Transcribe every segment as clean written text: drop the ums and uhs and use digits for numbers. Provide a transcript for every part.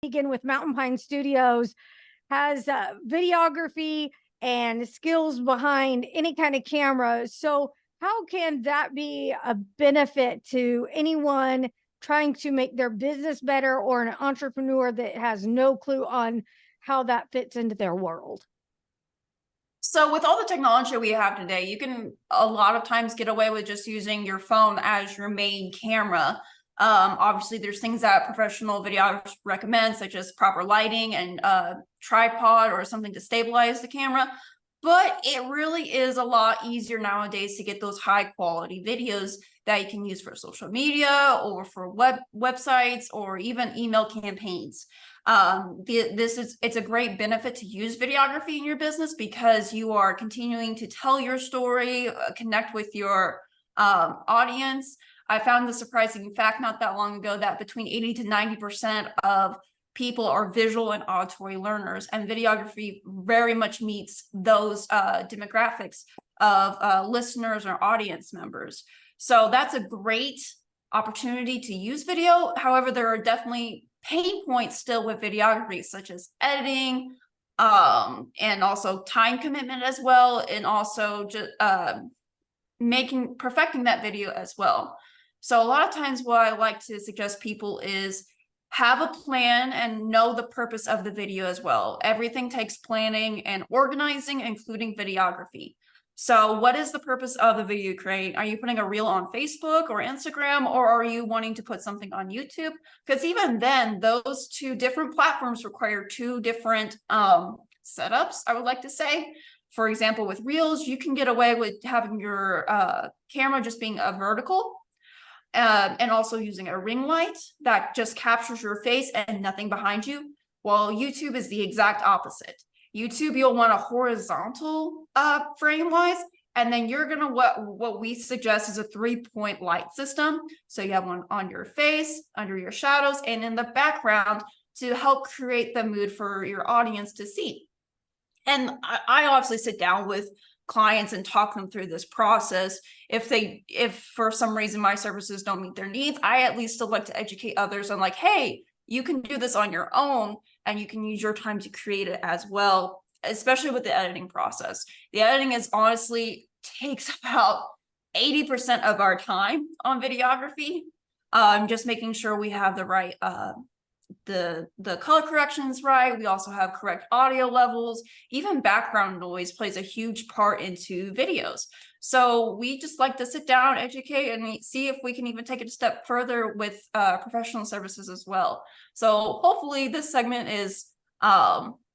Wiegand with Mountain Pine Studios has videography and skills behind any kind of camera. So how can that be a benefit to anyone trying to make their business better, or an entrepreneur that has no clue on how that fits into their world? So with all the technology we have today, you can a lot of times get away with just using your phone as your main camera. Obviously, there's things that professional videographers recommend, such as proper lighting and tripod or something to stabilize the camera. But it really is a lot easier nowadays to get those high quality videos that you can use for social media or for websites or even email campaigns. It's a great benefit to use videography in your business because you are continuing to tell your story, connect with your audience. I found the surprising fact not that long ago that between 80 to 90% of people are visual and auditory learners, and videography very much meets those demographics of listeners or audience members. So that's a great opportunity to use video. However, there are definitely pain points still with videography, such as editing, and also time commitment as well, and also just perfecting that video as well. So a lot of times what I like to suggest people is have a plan and know the purpose of the video as well. Everything takes planning and organizing, including videography. So what is the purpose of the video you create? Are you putting a reel on Facebook or Instagram, or are you wanting to put something on YouTube? Because even then, those two different platforms require two different setups, I would like to say. For example, with reels, you can get away with having your camera just being a vertical, and also using a ring light that just captures your face and nothing behind you. While YouTube is the exact opposite. YouTube, you'll want a horizontal frame wise, and then you're gonna what we suggest is a 3-point light system. So you have one on your face, under your shadows, and in the background to help create the mood for your audience to see. And I obviously sit down with clients and talk them through this process. If for some reason my services don't meet their needs, I at least still like to educate others on, like, hey, you can do this on your own and you can use your time to create it as well, especially with the editing process. The editing is honestly takes about 80% of our time on videography. Just making sure we have the right the color corrections right. We also have correct audio levels. Even background noise plays a huge part into videos. So we just like to sit down, educate, and see if we can even take it a step further with professional services as well. So hopefully this segment is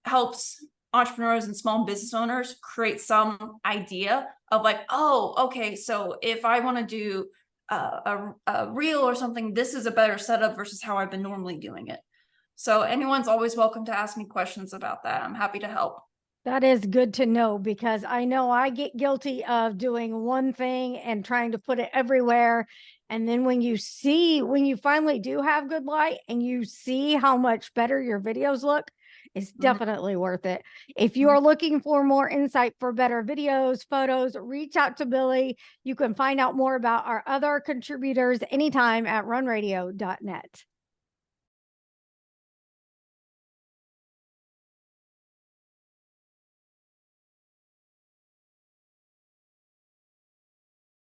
helps entrepreneurs and small business owners create some idea of, like, oh, okay, so if I want to do a reel or something, this is a better setup versus how I've been normally doing it. So anyone's always welcome to ask me questions about that. I'm happy to help. That is good to know, because I know I get guilty of doing one thing and trying to put it everywhere. And then when you finally do have good light and you see how much better your videos look, it's definitely worth it. If you are looking for more insight for better videos, photos, reach out to Billie. You can find out more about our other contributors anytime at runradio.net.